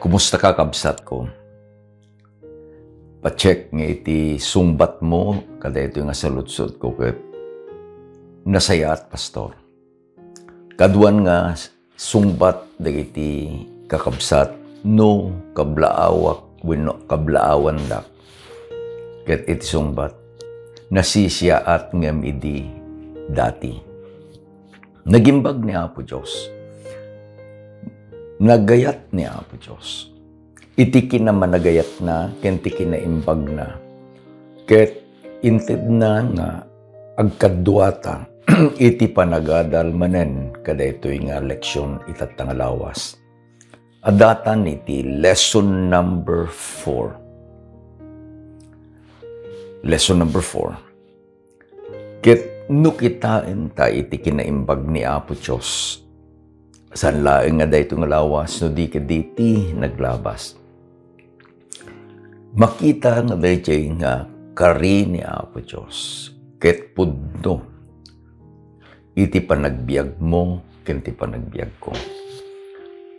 Kumusta ka, kabsat ko? Pa-check nga iti sumbat mo, kada ito nga salutsot ko ket nasaya at pastor. Kaduan nga sumbat dagiti kakabsat no kablaawak wenno kablaawan dak. Ket iti sumbat nasisya at ngem idi dati. Nagimbag ni Apo Diyos. Nagayat ni Apo Diyos. Iti kinamanagayat na, kenti kinaimbag na. Ket inted na nga agkadduata, iti panagadal manen kada ito'y nga leksyon itat nga lawas. Adatan iti lesson number 4. Lesson number 4. Ket no kitain ta iti kinaimbag ni Apo Diyos. San laeng nga dayto nga lawas no di kaditi naglabas. Makita nga dayjay nga kari ni Apo Diyos. Ket pudno iti panagbiag mo ken ti panagbiag ko.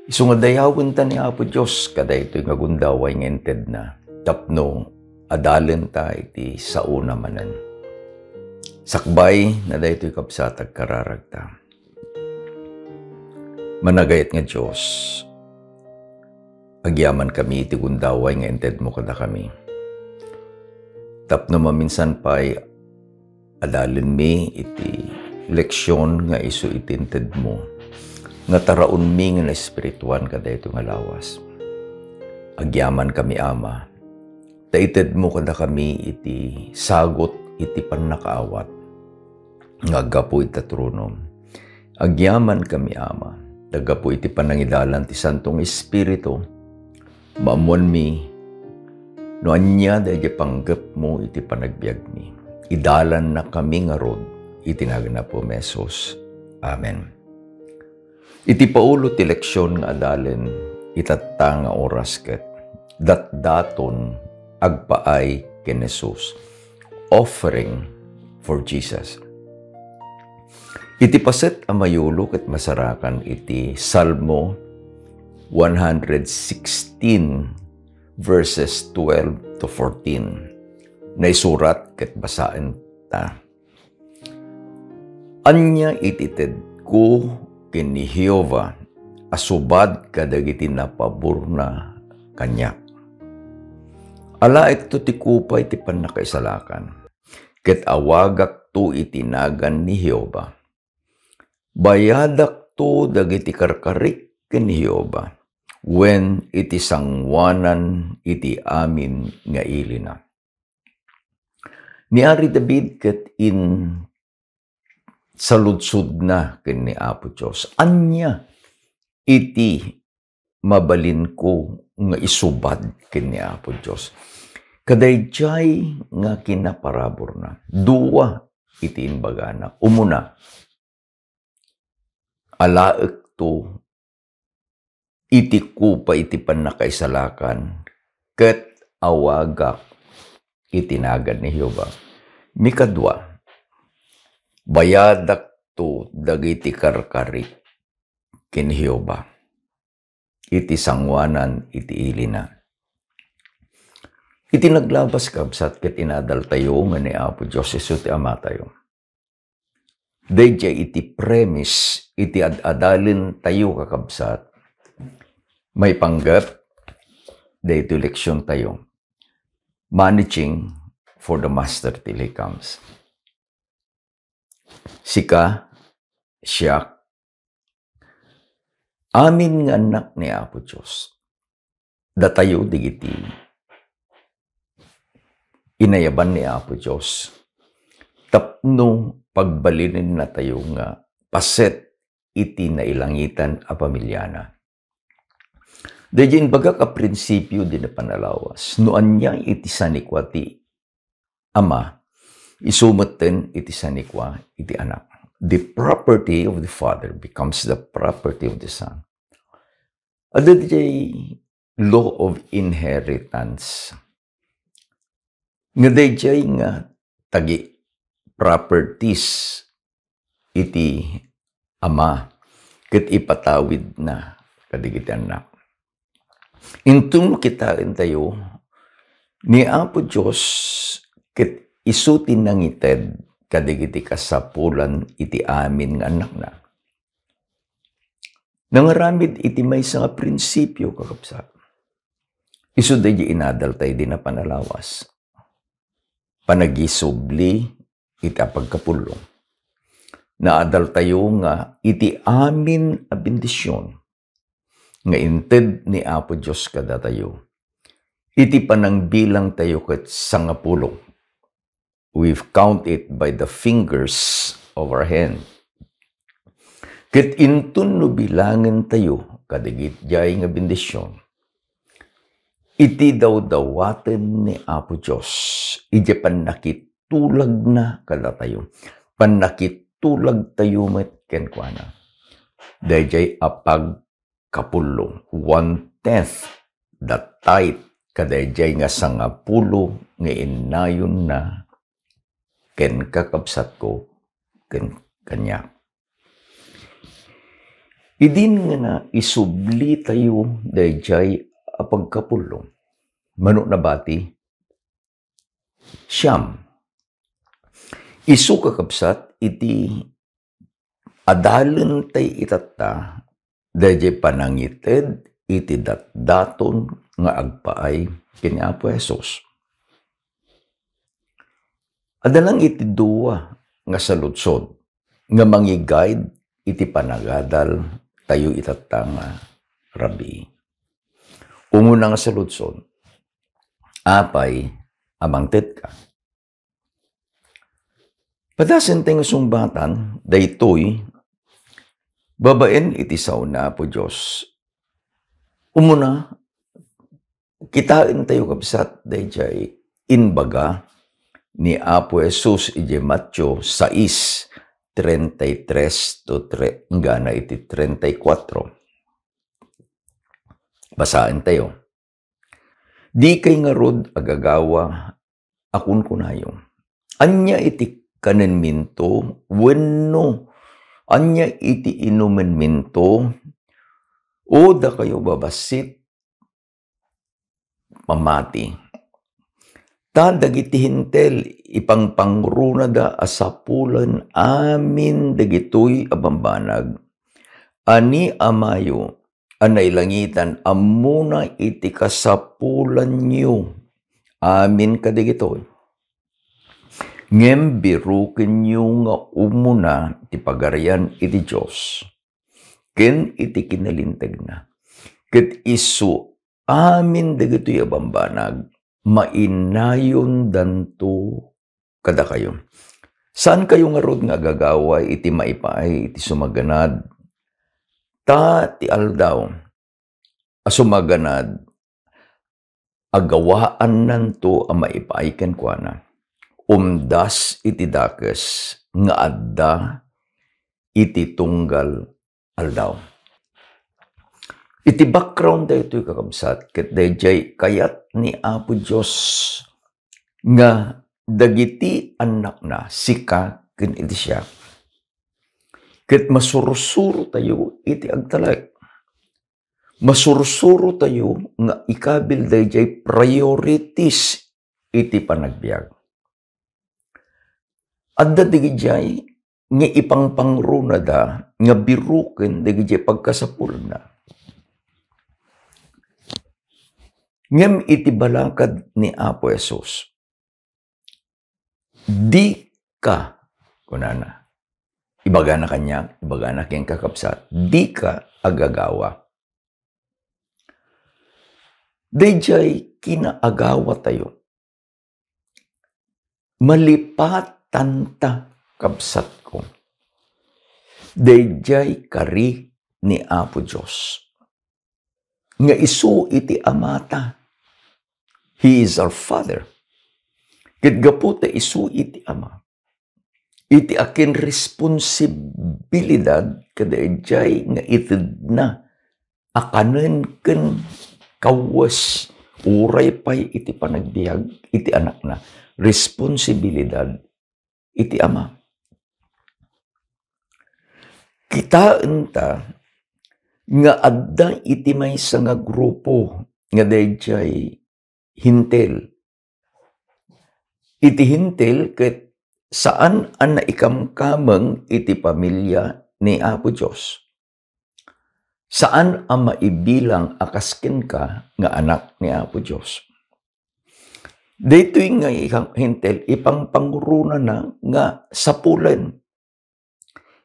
Isu nga dayawon ta ni Apo Diyos kada ito'y nga gundaway nga ented na tapno adalen ta iti sauna manen. Sakbay na daytoy kabsatag kararagta. Managayat nga Diyos, agyaman kami iti gundaway nga ented mo kada kami. Tapno maminsan pa'y adalin mi iti leksyon nga isu iti ented mo, nga taraon mi nga na espirituan kada ito nga lawas. Agyaman kami Ama, taited mo kada kami iti sagot iti pannakaawat, nga agapo iti tronom. Agyaman kami Ama, daga po iti panangidalan ti Santong Espiritu, maamuan mi, no anya dahil panggap mo iti panagbiag mi. Idalan na kami nga rod, iti nagana po mesos. Amen. Iti paulo ti leksyon nga adalen, itatta nga oras ket, datdaton agpaay ken Jesus, offering for Jesus. Iti paset a mayulo ket masarakan iti Salmo 116 verses 12 to 14. Naisurat ket basaen ta. Anya itited ko ken ni Jehova asubad kadagiti napabor na kanyak. Alaik to ti kupay ti pannakaisalakan. Ket awagak to itinagan ni Jehova. Bayadak to dagiti karkarik ken Jehova, wen iti sangwanan iti amin nga ilina. Niari David ket in saludsud na ken ni Apo Diyos. Anya iti mabalin ko nga isubad ken ni Apo Diyos. Kadayjay nga kinaparabor na. Duwa iti inbagana. Umuna, alaek to iti kupa iti pannakaisalakan ket awagak itinagan ni Jehova. Mikadwa, bayadak to dagiti karkari ken Jehova. Iti sangwanan iti ilina. Iti naglabas kabsat ket inadal tayo nga ni Apo Diyos isu ti Ama tayo. Dayjay iti premise, iti adalin tayo kakabsat. May panggap, dayto leksyon tayo. Managing for the Master till He comes. Sika, siya, amin nga anak ni Apo Diyos. Datayo digiti. Inayaban ni Apo Diyos. Tapno pagbalinin na tayo nga paset iti nailangitan a pamilyana. Dayjay baga ka prinsipyo din na panalawas. No anya iti sanikwa ti Ama, isumeten iti sanikwa iti anak. The property of the Father becomes the property of the Son. Dayjay law of inheritance. Nga dayjay nga tagi properties iti Ama ket ipatawid na kadigiti anak. Intong kitain tayo, ni Apo Diyos, ket isutin ng ited, kadigiti kasapulan iti amin nga anak na. Nangaramid iti may nga prinsipyo kakapsat. Isu dahi inadal tayo din na panalawas. Panagisubli iti pagkapulong. Naadal tayo nga iti amin a bendisyon nga inted ni Apo Diyos kada tayo. Iti panangbilang tayo ket sangapulong. We've count it by the fingers of our hand. Ket intun no bilangan tayo kadigit jay nga bendisyon. Iti daw-dawaten ni Apo Diyos. Iti panakitulag na kada tayo. Panakitulag tayo met kenkwana. Dayjay apag kapulong. 1/10 the tithe kadayjay nga sangapulo nga inayon na ken kakabsat ko ken kanya. Idin nga na isubli tayo dayjay apagkapulong. Mano na bati? Siyam. Isu kakabsat iti adalan tay itata dayjay panangited iti datdaton nga agpaay kini Apo Jesus. Adalang iti duwa nga saludsod nga mangi-guide iti panagadal tayo itata nga rabi. Umuna nga saludsod, apay amangted ka. Padasen tayo sumbatan, daytoy, babaen iti sauna po Diyos. Umuna, kitain tayo kabsat, dayjay, inbaga, ni Apo Jesus iti Matthew 6:33 to 3, ngana iti 34. Basaan tayo. Di kay nga rod agagawa akun kunayo. Anya iti kanen minto, wenno. Anya iti inumen minto, o da kayo babasit, pamati. Ta dagiti hintel, ipangpangruna da asapulan amin dagitoy abambanag. Ani amayo, anay langitan, amuna iti kasapulan niyo. Amin kadigitoy. Ngem birukin niyo nga umuna ti pagarian iti Diyos. Ken iti kinalintag na. Ket isu amin dagitoy abambanag, mainayon danto kada kayo. Saan kayo nga rod nga gagaway iti maipaay iti sumaganad? Ta ti aldaw, asumaganad, agawaan nanto ang maipaiken kwa na. Umdas iti dakes, nga adda iti tunggal aldaw. Iti background da ito'y kakabsat, ket dayjay kayat ni Apo Diyos nga dagiti anak na sika ken iti siya. Ket masursuro tayo iti agtalek. Masursuro tayo nga ikabil dayjay priorities iti panagbiag. Adda digijay nga ipangpangruna da nga biruken digijay pagkasapulan na. Ngem iti balakad ni Apo Jesus. Di ka kunana. Ibaga na kanya, ibaga na kayang kakapsat. Di ka agagawa. Dayjay kinaagawa tayo. Malipatan ta kapsat ko. Dayjay kari ni Apo Diyos. Nga isu iti amata. He is our Father. Ket gaputa isu iti ama. Iti akin responsibilidad kadayjay nga itid na akanen ken kawas uray pay iti panagbiag iti anak na. Responsibilidad iti ama. Kitaan ta nga adda iti maysa nga grupo nga dayjay hintel. Iti hintel ket saan ang naikamkameng iti pamilya ni Apo Diyos. Saan ang maibilang akasken ka nga anak ni Apo Diyos. Dito'y nga hintel ipangpanguruna na nga sapulen.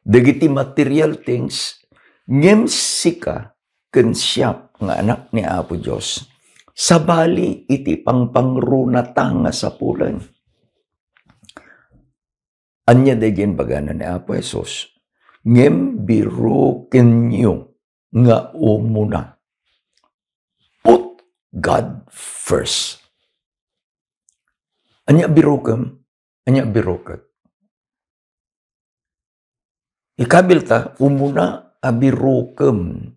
Dagiti material things ngem sika ken siya nga anak ni Apo Diyos. Sabali iti pangpangruna ta nga sapulen. Anya dayjay bagana ni Apo Jesus. Ngem biro kenyo nga umuna. Put God first. Anya birokem, anya biroket. Ikabilta, umuna abirokem.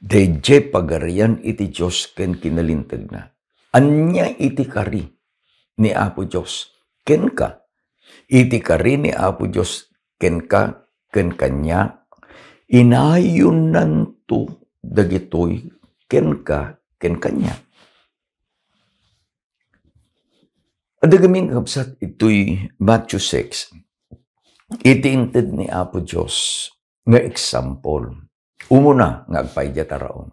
Dayjay pagarian iti Diyos ken kinalintag na. Anya iti kari ni Apo Diyos ken ka. Iti kari ni Apo Diyos ken ka ken kanya. Inayon nanto dagitoy ken ka ken kanya. Adagaming kapsat ito'y Matthew 6. Itiinted ni Apo Diyos nga example. Umuna nga agpayda taraon.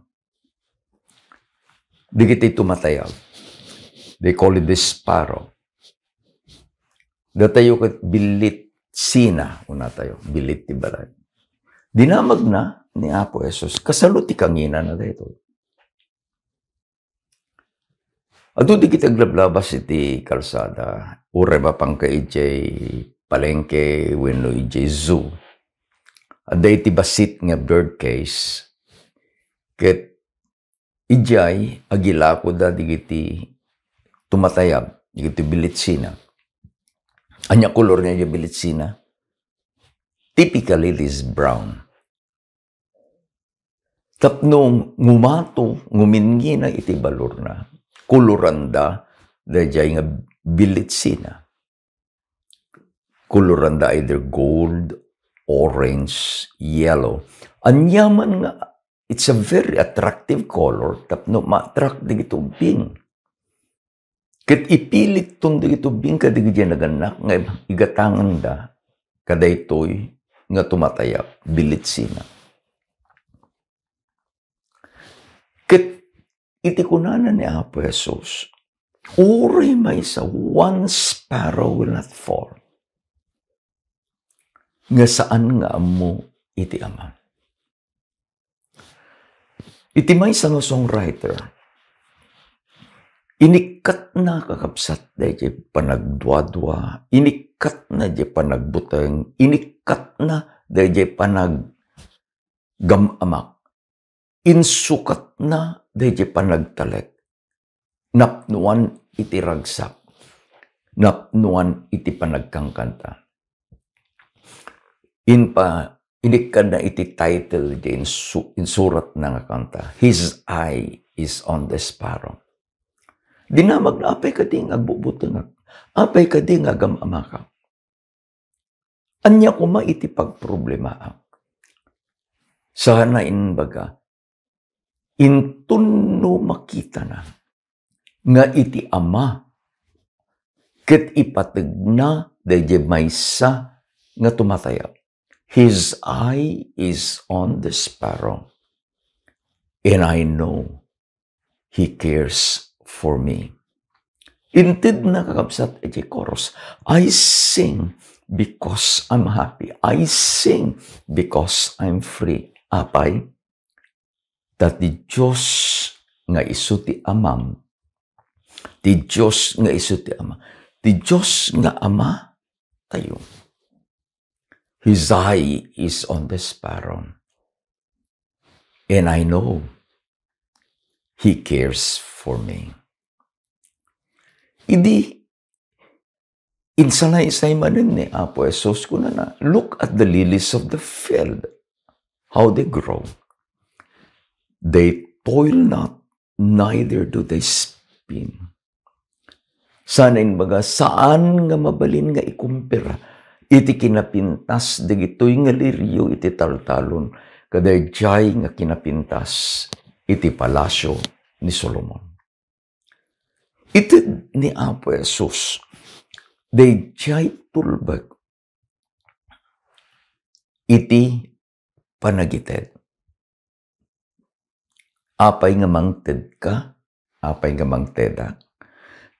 Digiti tumatayag. They call it the sparrow. Datayo kat bilit sina. Una tayo, bilit ti balay. Dinamag na ni Apo Jesus. Kasalo ti kangina na dito. Ato di kita glablabas iti kalsada. Ure ba pang kay palengke wenno iti zoo. Ada iti basit nga bird case. Ket ijay agilako da digiti tumatayab. Digiti bilitsina. Anya kolor niya yung bilitsina? Typically, it is brown. Tapno ngumato, ngumingi na iti balor na. Kuluranda, dayjay nga bilitsina. Kuluranda either gold, orange, yellow. Anyaman nga, it's a very attractive color. Tapno ma-attract digito bing. Ket ipilit tong digito bing kadigiti naganak nga igatangan da kadaytoy nga tumatayak bilitsina. Ket iti kunana ni Apo Jesus, uri may sa one sparrow will not fall. Nga saan nga amo iti Ama. Iti may sa nga songwriter, inikat na kakapsat dahil panagdwadwa, inikat na dahil panagbuteng, inikat na dahil panaggamamak, insukat na dahil panagtalek, napnuan iti ragsak, napnuan iti panagkangkanta. Inikat na iti title di insurat na nga kanta, His eye is on the sparrow. Dinamag na apay ka di nga agbubutangak, apay ka di nga agamamakak. Anya kuma iti pagproblemaak. Sana inbaga, intunno makita na, nga iti Ama, ket ipateg na dayjay maysa nga tumatayab. His eye is on the sparrow, and I know He cares for me. Inted na kakabsat iti chorus, I sing because I'm happy. I sing because I'm free. Apay, that the Diyos nga isu ti Amam, ti Diyos nga isu ti Ama, ti Diyos nga Ama tayo. His eye is on the sparrow. And I know He cares for me. Idi, insanay-isay manin ni Apo Jesus ko na, look at the lilies of the field, how they grow. They toil not, neither do they spin. Sana baga, saan nga mabalin nga ikumpira, iti kinapintas, digito'y nga liryo, iti taltalon, kadayjay nga kinapintas, iti palasyo, ni Solomon. Itid ni Apo Jesus, dayjay tulbag, iti panagited. Apay nga mangted ka, apay nga mangteda,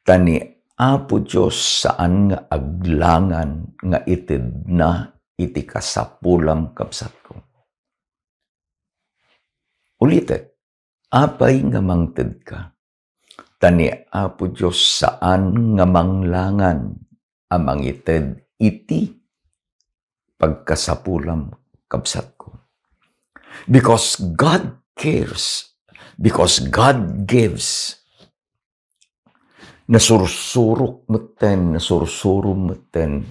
tani Apo Diyos saan nga aglangan nga itid na iti kasapulam kapsat ko. Ulitin, apay nga mangted ka, tani Apo Diyos saan nga manglangan amang ited iti pagkasapulam kapsat ko. Because God cares, because God gives, nasursurok meten, nasursurum meten,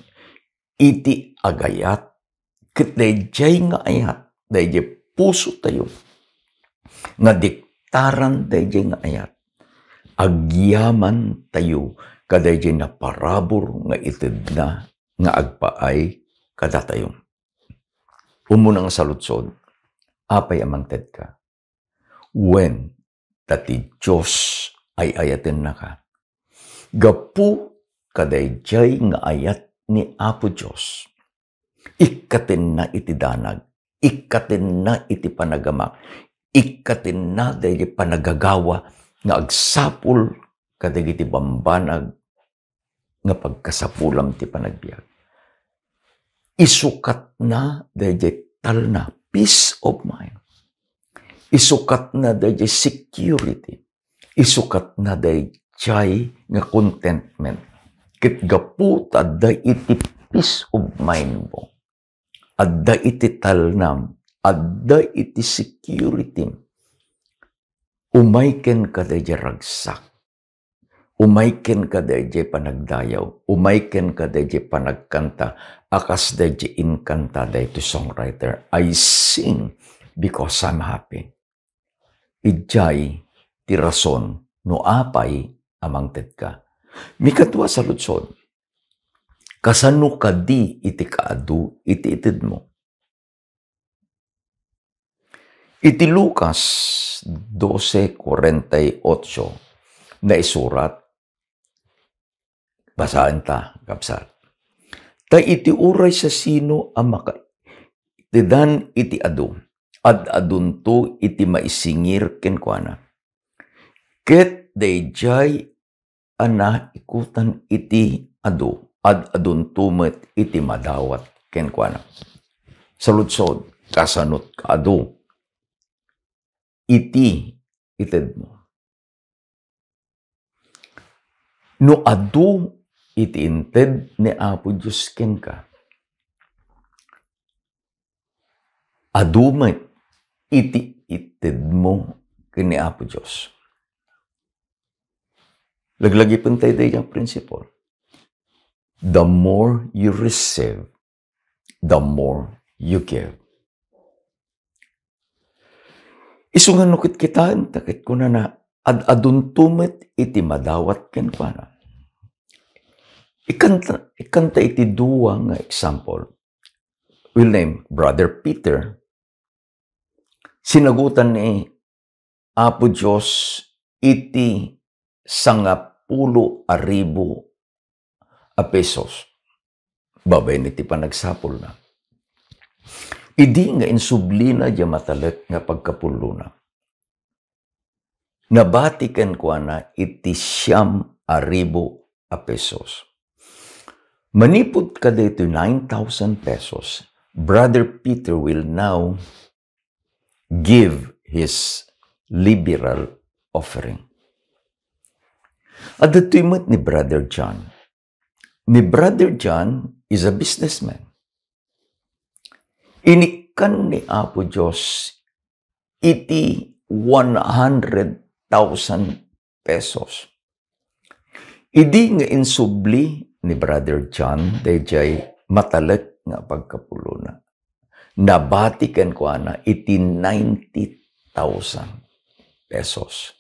iti agayat, ket dayjay nga ayat, dayjay puso tayo, nga diktaran dayjay nga ayat, agyaman tayo, kadayjay na parabor nga ited na, nga agpaay kada tayo. Umunang saludsod, apay amangted ka, when dati Diyos ay ayaten na ka, gapu kadayjay nga ayat ni Apo Diyos, ikaten na iti danag, ikaten na iti panagamak, ikaten na dayjay panagagawa, nga agsapul kadagiti bambanag, nga pagkasapulam ti panagbiag. Isukat na dayjay tal na peace of mind. Isukat na dayjay security. Isukat na dayjay nga contentment. Ket gapu adda iti peace of mind mo. Adda iti talnam, adda iti security. Umayken ka dayjay ragsak. Umayken ka dayjay panagdayaw. Umayken ka dayjay panagkanta. Akas dayjay inkanta dayto songwriter. I sing because I'm happy. Ijay ti rason no apay amangted ka. Mikadua sa lutsod. Kasano ka di iti kaadu iti itid mo. Iti Lucas 12:48 na isurat, basahan ta, kapsat. Ta iti uray sa sino ang makaitidan iti adu, ad-adunto iti maisingir kenkwana. Ket dayjay ana ikutan iti adu, ad-adunto met iti madawat kenkwana. Saludsod, kasanot ka adu, iti ited mo. No adu iti inted ni Apo Diyos ken ka. Adu met iti ited mo ken ni Apo Diyos. Laglagi pun tayo yung principle. The more you receive, the more you give. Isungan nukit kita, takit ko na ad-aduntumet iti madawat ken kuana. Ikanta iti duwa nga example. We'll name Brother Peter. Sinagutan ni Apo Diyos iti 10,000 pesos. Babay niti panagsapol na. Idi nga insublina diya matalek nga pagkapulo na. Nabatikan ko na iti 9,000 pesos. Manipod ka dito 9,000 pesos. Brother Peter will now give his liberal offering. At dito'y mat ni Brother John. Ni Brother John is a businessman. Inikan ni Apo Diyos iti 100,000 pesos. Idi nga insubli ni Brother John, dayjay matalek nga pagkapulo na. Nabatikan ko na iti 90,000 pesos.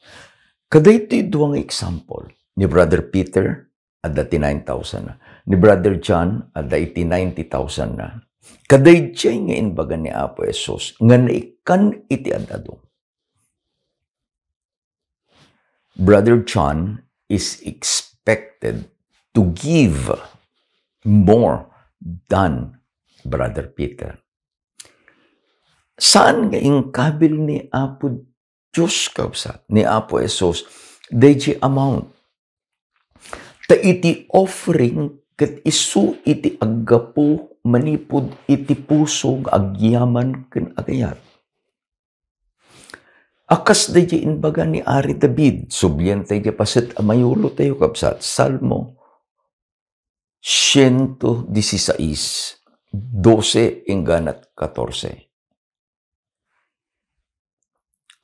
Kadaytoy duwang example ni Brother Peter at dati 9,000 na. Ni Brother John at dati 90,000 na. Kadayjay nga inbaga ni Apo Jesus nga naikan iti adado. Brother John is expected to give more than Brother Peter. Saan nga kabil ni Apo Diyos kabsat, ni Apo Esos, DJ amount. Ta iti offering ket isu iti aggapo manipod iti puso agyaman ken agayat. Akas DJ inbaga ni Ari David, subyan tayo paset amayulo tayo kabsat, Salmo 116, 12 hingganat 14.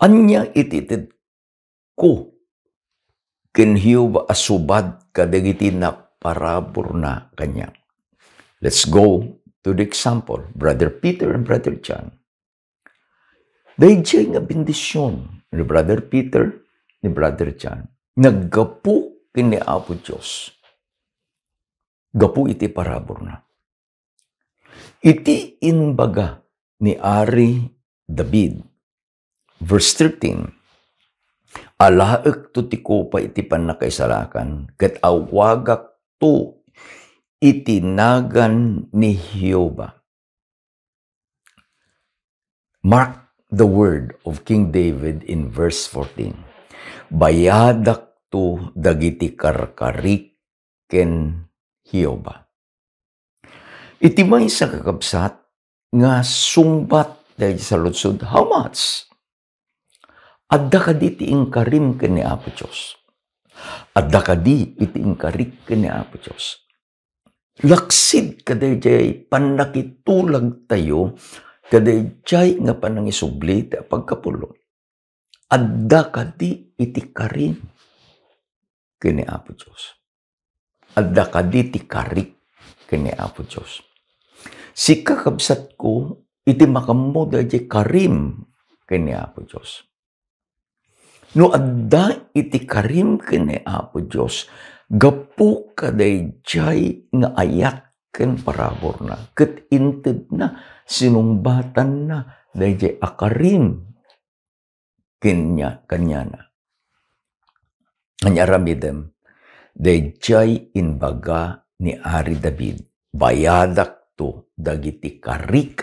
Anya ititid ko ken Hiyuba asubad kadagiti na parabor na kanya. Let's go to the example. Brother Peter and Brother John. Dayjay nga bendisyon ni Brother Peter ni Brother John. Naggapu kini Apo Diyos. Gapu iti parabor na. Iti inbaga ni Ari David. Verse 13, alaek to ti kopa iti panakaisalakan, ket awagak to itinagan ni Hiyuba. Mark the word of King David in verse 14. Bayadak to dagiti karkarik ken Hiyuba. Iti may sa kakabsat nga sumbat dahil sa lutsod, how much? Adda kadi iti ingkarim ken ni Apo Diyos. Adda kadi iti ingkarik ken ni Apo Diyos. Laksid kadayjay panakitulag tayo kadayjay nga panangisubli ti pagkapulo. Adda kadi iti karim ken ni Apo Diyos. Adda kadi iti karik ken ni Apo Diyos. Si kakabsat ko iti makammo dayjay karim ken ni Apo Diyos. No adda iti karim ken ni Apo Diyos, gapu kadayjay nga ayat ken parabor na, ket inted na, sinumbatan na, dayjay akarim kanya na. Anyaramidem, dayjay inbaga ni Ari David, bayadak to dagiti karik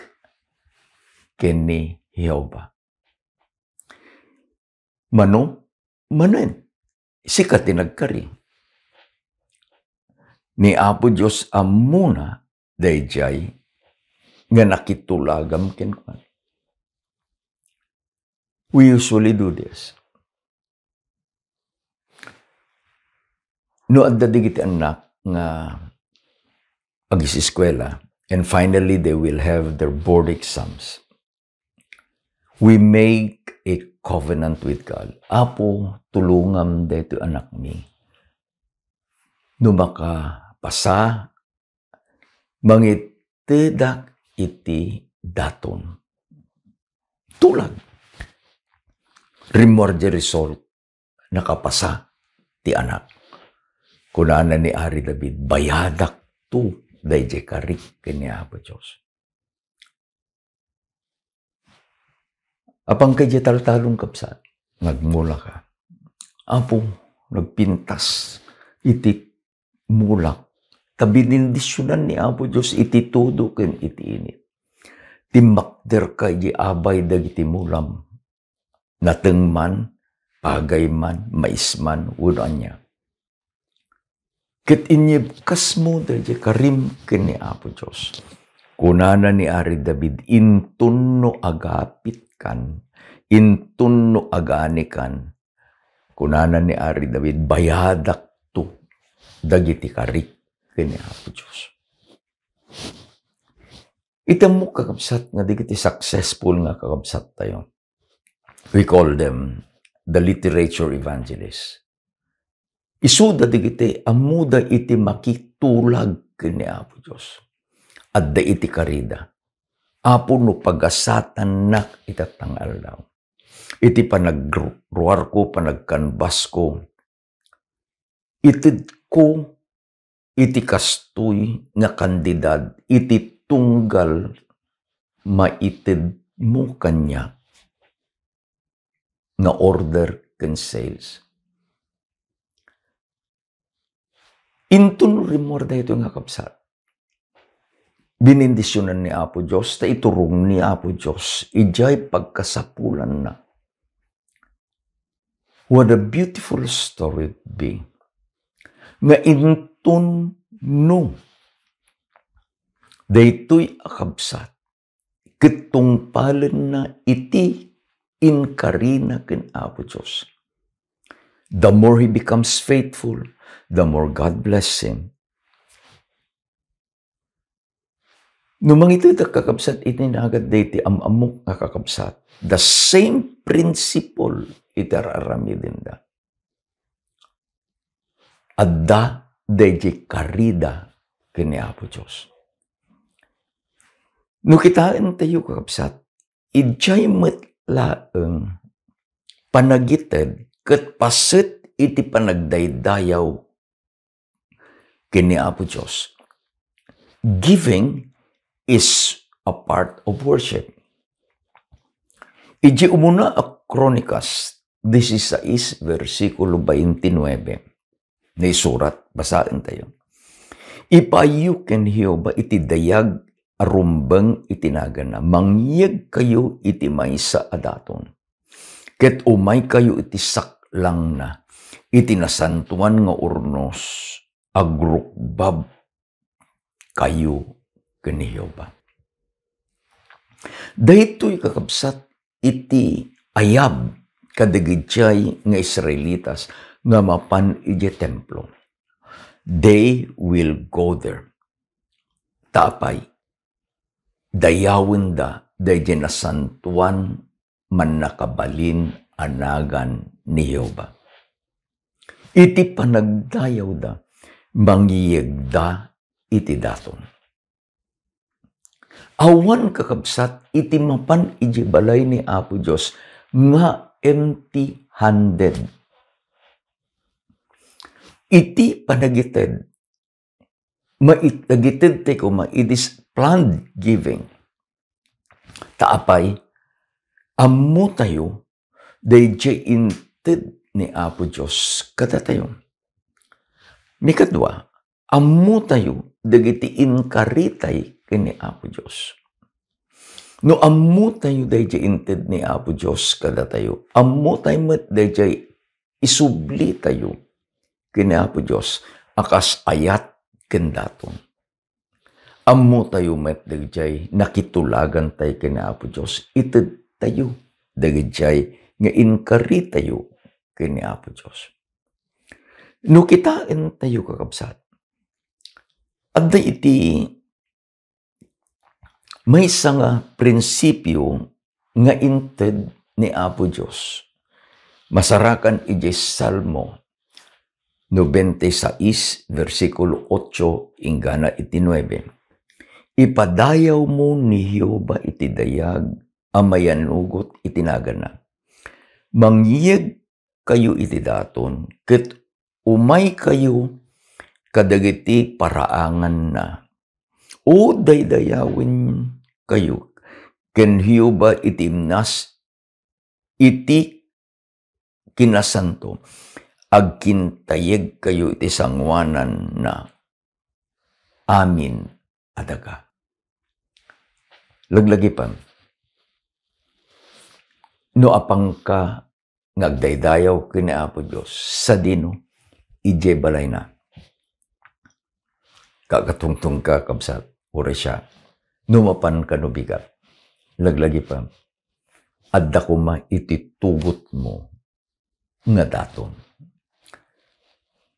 ken ni Hiyuba. Manen, sikat tinagkari. Ni Apo Diyos amuna dayjay nga nakitulagam kenkuan. We usually do this. No adda digiti anak nga agis-eskwela and finally they will have their board exams. We make a covenant with God. Apo, tulungam dito anak mi. No makapasa, mangitedak iti daton. Tulag. Remorge result, nakapasa ti anak. Kunana ni Ari David, bayadak tu, dayjay karik kanya Apo Diyos. Apang kaya taltalong kapsat, nagmula ka. Apo, nagpintas, iti mulak. Tabinindisyonan ni Apo Diyos, iti tudo ken iti init. Timakder ka, iti abay dagiti mulam. Natengman, pagayman, maisman, unan niya. Ket inyibkas mo, dagiti karim ken ni Apo Diyos. Kunana ni Ari David, intunno agapit kan, intunno aganikan. Kunana ni Ari David, bayadak to, dagiti karik ken ni Apo Diyos. Itam mo kakabsat nga digiti successful nga kakabsat tayo. We call them the literature evangelists. Isuda digiti amuda iti makitulag ken ni Apo Diyos. Adda iti karida. Apo no pagasatan nak itatangal daw. Iti panagruar ko, panagkanbas ko. Itid ko, iti kastoy nga kandidad, iti tunggal maitid mo kanya nga order ken sales. Intun rimor dayto nga kabsat. Binindisyonan ni Apo Diyos, ta iturong ni Apo Diyos, ijay pagkasapulan na. What a beautiful story it be. Nga intun no, daytoy akabsat, kitungpalan na iti inkarina ken Apo Diyos. The more he becomes faithful, the more God bless him. Numang ito kakabsat, itinagad dayti amok nga kakabsat. The same principle itararami din da. Adda dayti karida kini Apo Diyos. No kitain tayo kakabsat, ijay matlaeng panagited ket paset iti panagdaydayaw kini Apo Diyos. Giving is a part of worship. Iji umuna a Kronikas 16, versikulo 29. Na surat, basahin tayo. Ipayu ken Hioba iti dayag arumbeng itinagan na, mangyeg kayo iti maysa adaton. Ket umay kayo iti saklang na, iti nasantuan nga urnos, agrukbab kayo ken Hioba. Daytoy kakabsat iti ayab kadagijay nga Israelitas nga mapan iti templo. They will go there. Tapay, dayawin da dayjay nasantuan man nakabalin anagan ni Hioba. Iti panagdayaw da, mangyiyeg da iti daton. Awan kakabsat, iti mapan iti balay ni Apo Diyos nga empty-handed. Iti panagited, maitagited teko it is planned giving. Taapay, ammo tayo, dayjay inted ni Apo Diyos kadatayo. Mikadwa, ammo tayo, dagiti inkaritay kini Apo Diyos. No ammo tayo dayjay inted ni Apo Diyos kadatayo, ammo tayo met dayjay isubli tayo kini Apo Diyos, akas ayat kendaton. Ammo tayo met dayjay nakitulagan tayo kini Apo Diyos, ited tayo dayjay nga inkari tayo kini Apo Diyos. No kitain tayo kakabsat, adda iti may nga prinsipyo nga inted ni Apo Diyos. Masarakan iti Salmo 96, versikulo 8, ingana iti 9. Ipadayaw mo ni Hioba iti dayag, amayanugot itinagana. Mangyeg kayo iti daton, ket umay kayo kadagiti paraangan na. O daydayawin kayo, ken Hioba itimnas, iti kinasanto, agkintayeg kayo iti sangwanan na amin adaga. Laglagi pa, no apang ka ngagdaydayaw kini Apo Diyos, sa dino, ije balay na. Kakatungtong ka kabsat, ore siya, numapan ka no bigat. Laglagi pa, adda ko ma ititugot mo nga daton.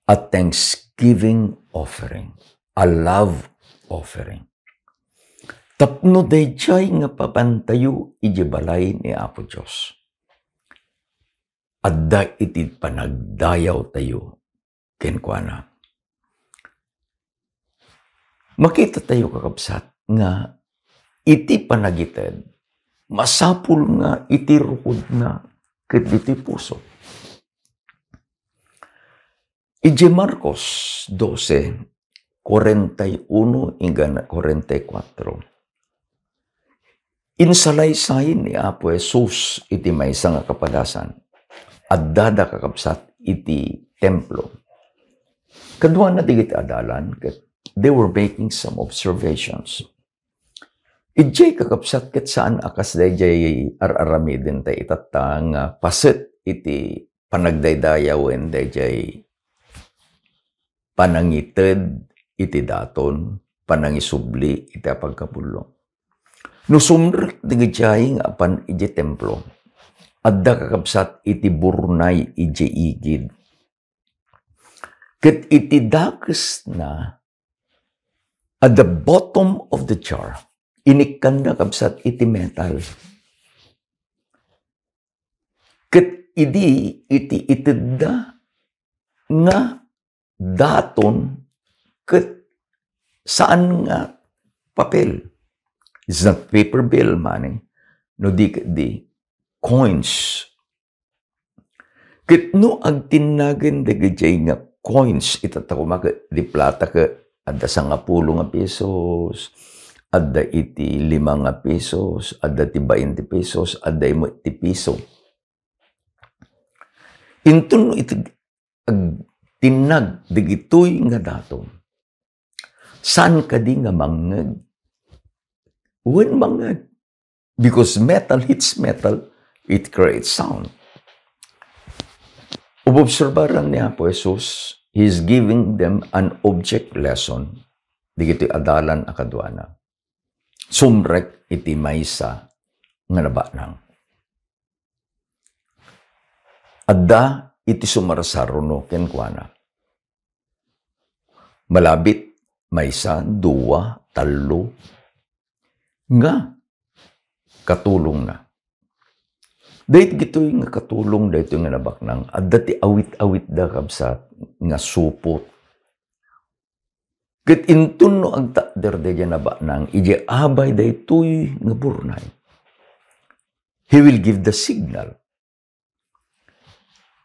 A thanksgiving offering, a love offering. Tapno dayjay nga papantayo iji balay ni Apo Diyos. Adda iti panagdayaw tayo kenkwana. Makita tayo kakabsat nga iti panagited, masapul nga iti rukod nga ket iti puso. Ije Marcos 12, 41 hingga 44. Insalaysay ni Apo Jesus iti maysa nga kapadasan. Addada kakabsat iti templo. Kadwa na digit adalan, they were making some observations. Ijay kakapsat ket saan akas dayjay ar-aramidin tay itatang paset iti panagdaydayawen dayjay panangited iti daton, panangisubli iti pagkapulong. No sumrek digitjay nga apan iti templo, adda kakapsat iti burnay iti igid. Ket iti dakes na at the bottom of the jar, inikkan na kapsat iti metal. Ket iti itidda nga daton ket saan nga papel. It's not paper bill money. No di coins. Ket no agtinagen dagiti nga coins itatako di plata ke adda 10 nga pesos, adda iti 5 nga pesos, adda ti 20 pesos, adda iti piso. Intun iti tinag digitoy nga daton. San kadi nga mangeg? Wen mangeg? Because metal hits metal, it creates sound. Obserbaran ni Apo Jesus, He's giving them an object lesson. Digito'y adalan akadwana. Sumrek iti maysa nga nabanang. Adda iti sumarasaruno kenkwana. Malabit maysa, 2, 3 nga katulong na. Dahit gito'y nga katulong, dahito nga nabaknang, adda ti awit-awit da kabsat nga supot. Ket intun no agtakder da dyan nabaknang, ije abay dahito'y nga burnay. He will give the signal.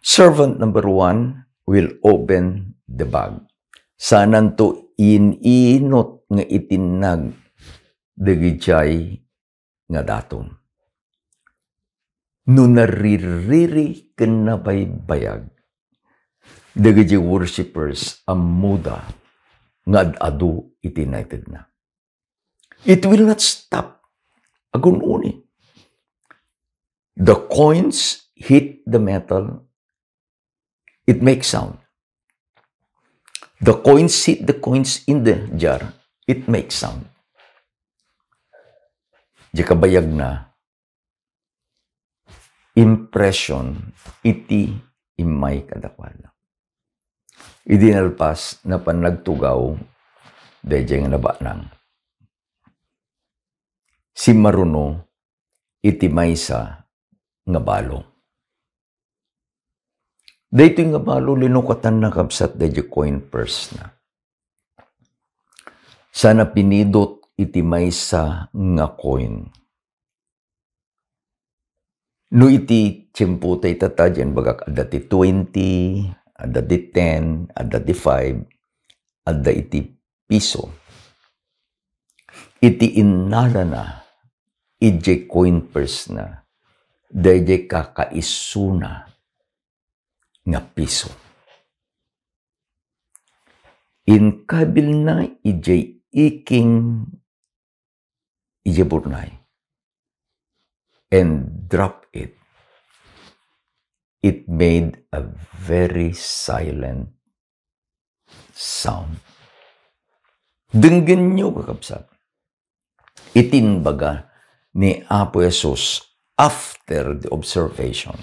Servant number 1 will open the bag. Sanan to inot nga itinag dagijay nga daton. No naririri kanabaybayag, dagiti worshippers amuda nga adu itinated na. It will not stop. Agun uni. The coins hit the metal, it makes sound. The coins hit the coins in the jar, it makes sound. Di kabayag na impression iti imay kadakwala. Idinalpas na panagtugaw dayjay nga nabanang. Si maruno iti maysa nga balo. Daytoy nga balo linukatan na kabsat dayjay coin purse na. Sana pinidot iti maysa nga coin. No iti tiyempo tay tatadyan bagak adda ti 20, adda ti 10, adda ti 5, adda iti piso. Iti innala na, ije coin purse na, dayjay kakaisuna nga piso. Inkabil na ije iking ije burnay. And drop it. It made a very silent sound. Denggan nyo kakabsat. Itinbaga ni Apo Jesus after the observation.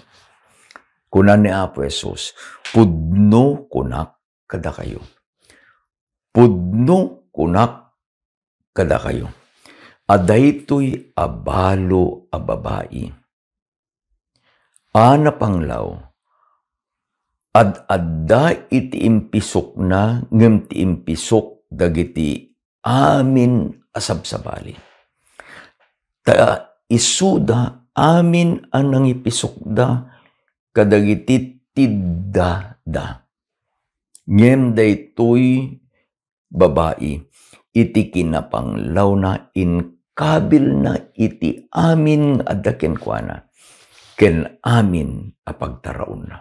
Kuna ni Apo Jesus, pudno kunak kada kayo. Pudno kunak kada kayo. Adaytoy abalo a babae. Ana panglaw. Adda iti impisok na ngem ti impisok dagiti amin asabsabali. Ta isuda amin anang ipisok da kadagiti tidda da. Ngem daytoy babae iti kinapanglaw na inkabil na iti amin nga adda kenkwana ken amin a pagtaraon na.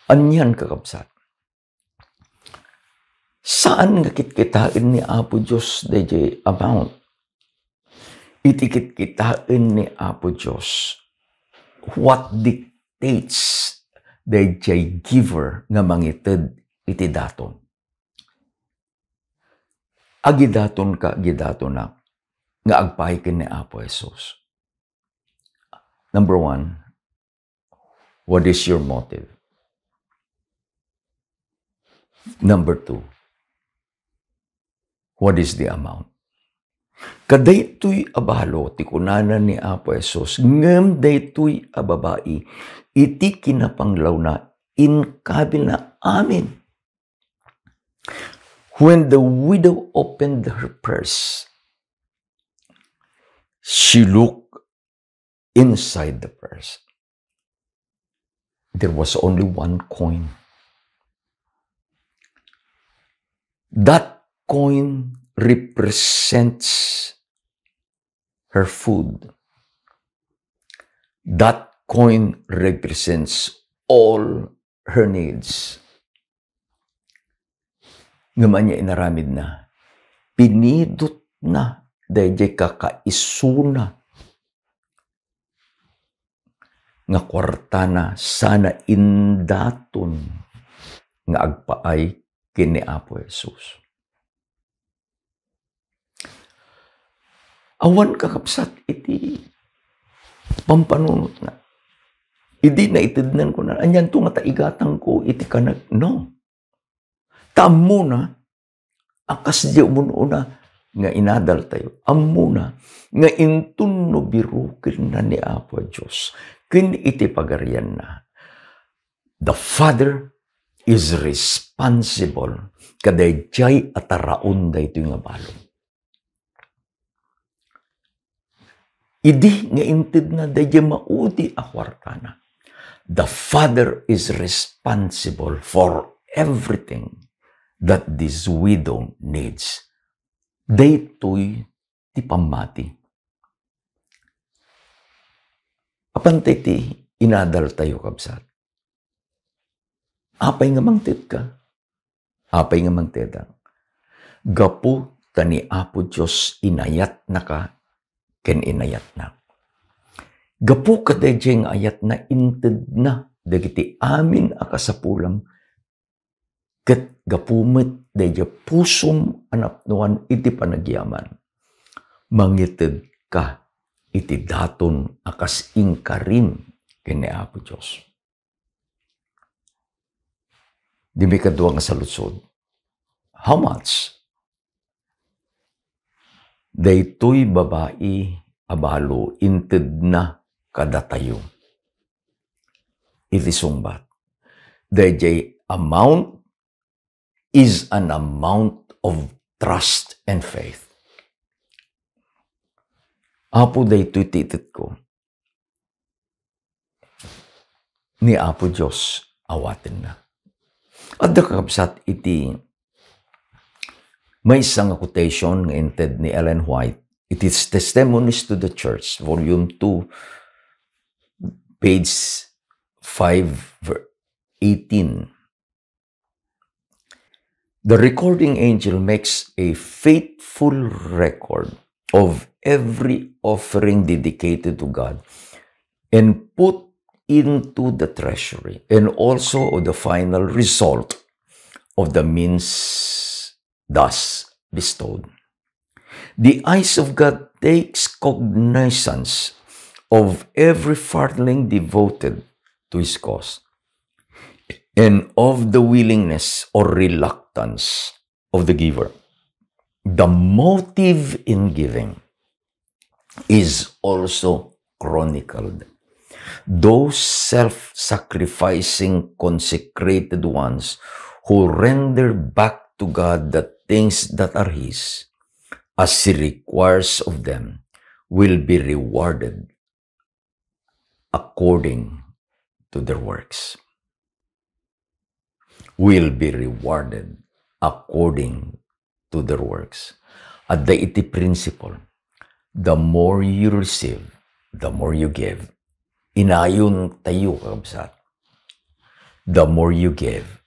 Anyan kakabsat. Saan nga kitkitain ni Apo Diyos DJ amount? Itikitkitain ni Apo Diyos what dictates DJ giver nga mangited iti daton. Agidaton ka, agidaton na nga agpahikin ni Apo Jesus. Number 1, what is your motive? Number 2, what is the amount? Kadaytoy abalo, ti kunanan ni Apo Jesus, ngem daytoy ababai, iti kinapanglaw na inkabil na amin. When the widow opened her purse, she looked inside the purse. There was only 1 coin. That coin represents her food. That coin represents all her needs. Ngaman niya inaramid na, pinidot na, dahil kakaisuna, nga kwartana sana indaton, nga agpaay kini Apo Jesus. Awan kakapsat, iti pampanunot na. Idi na itidnan ko na, anyan to nga taigatang ko, iti kanag, no. Tamo na, akas di umununa, nga inadal tayo. Amo na, nga intuno birukil na ni Apo Diyos. Kin iti pagarian na. The Father is responsible kaday jay ataraon da ito nga balong. Idi nga intid na dayjay maudi akwartana. The Father is responsible for everything that this widow needs. Daytoy ti pamati. Apantay ti inadal tayo kabsat. Apay nga mangtid ka. Apay nga mangtidang. Gapu tani Apo Diyos inayat na ka, ken inayat na. Gapu ka dayjay nga ayat na inted na, dagiti amin akasapulam, ket gapumet dayjay pusum anapnuan iti panagyaman. Mangited ka iti daton akas ingkarim ken ni Apo Diyos. Di may kadwa nga saludsod. How much? Daytoy babae abalo inted na kadatayo. Iti sumbat. Dayjay amount is an amount of trust and faith. Apo daytoy titit ko. Ni Apo Diyos awatin na. At kakabsat iti may isang quotation nga inted ni Ellen White. It is Testimonies to the Church, Volume 2, page 5:18. The recording angel makes a faithful record of every offering dedicated to God and put into the treasury, and also of the final result of the means thus bestowed. The eyes of God takes cognizance of every farthing devoted to His cause, and of the willingness or reluctance of the giver. The motive in giving is also chronicled. Those self-sacrificing, consecrated ones who render back to God the things that are His, as He requires of them, will be rewarded according to their works. Will be rewarded according to their works. At the iti principle, the more you receive, the more you give. Inayon tayo, kabsat. The more you give,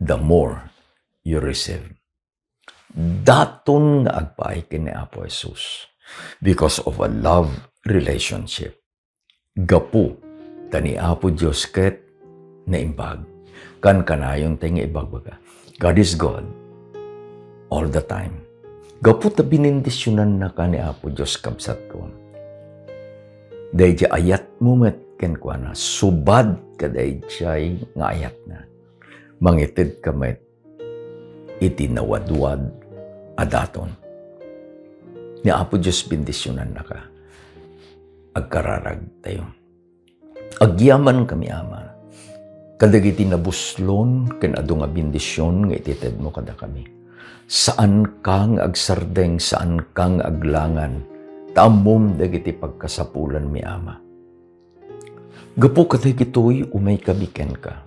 the more you receive. Daton nga agpaay kini Apo Jesus because of a love relationship. Gapu tani Apo Diyos ket na imbag. Kan kanayon tayo nga ibagbaga. God is God all the time. Gapu ta binindisyonan na ka ni Apo Diyos kabsat ko. Dahil di ayat mo met ken kwa na subad ka dahil di nga ayat na. Mangitid ka met itinawadwad adaton. Ni Apo Diyos bindisyonan na ka. Agkararag tayo. Agyaman kami ama. Kadagiti nabuslon ken adu nga bindisyon nga itited mo kada kami. Saan kang agsardeng, saan kang aglangan, taamom dagiti pagkasapulan mi ama. Gapo kadagitoy umay kabiken ka.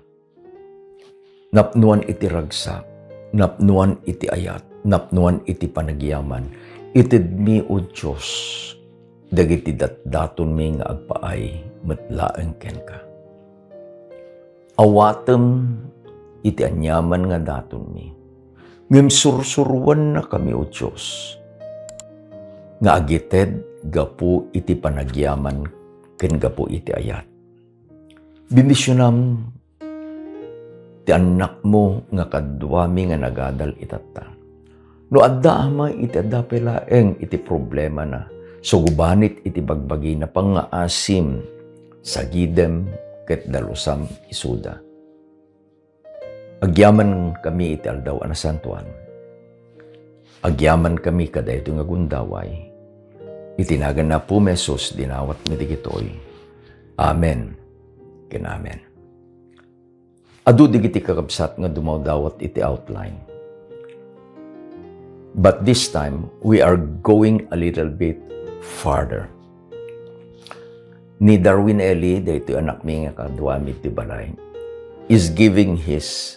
Napnuan iti ragsak, napnuan iti ayat, napnuan iti panagyaman, itid mi o Diyos, dagiti datdaton mi nga agpaay, matlaeng ken ka. Awatem iti anyaman nga daton mi. Ngem sursuruan na kami o Diyos. Nga agited gapu iti panagyaman ken gapu iti ayat. Binisyonam ti anak mo nga kadwami nga nagadal itata. No adda ama iti adda pelaeng iti problema na. So gubanit iti bagbagi na pangaasim sa gidem ket dalusam isuda. Agyaman kami iti aldaw na santuan. Agyaman kami kada ito nga gundaway. Itinagan na po mesos dinawat mi digitoy. Amen. Ken amen. Adu digiti kakabsat nga dumawdawat iti outline. But this time, we are going a little bit farther. Ni Darwin Eli, dito anak mi nga kaduami ti balay, is giving his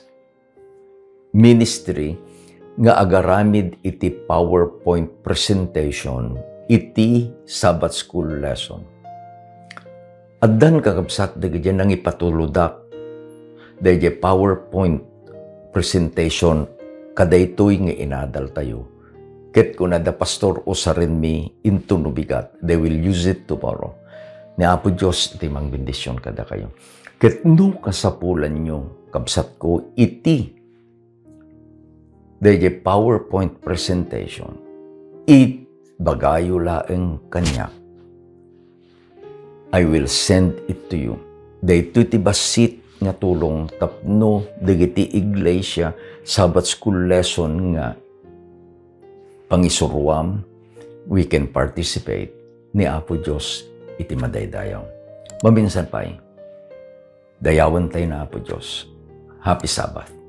ministry nga agaramid iti PowerPoint presentation iti Sabbath School lesson. Addan kakabsat dagiti nang ipatuludak dagiti PowerPoint presentation kadaytoy nga inadal tayo. Ket kuna da pastor usarin mi into nubigat, they will use it tomorrow. Ni Apo Diyos iti mang bendisyon kada kayo. Ket no kasapulan nyo, kabsat ko, iti dahil PowerPoint presentation, it bagayo laeng kanya. I will send it to you. Dahil iti basit nga tulong tapno dagiti iglesia Sabbath School lesson nga pangisuruam, we can participate ni Apo Diyos iti madaydayaw. Maminsan pa'y, dayawan tayo na Apo Diyos. Happy Sabbath.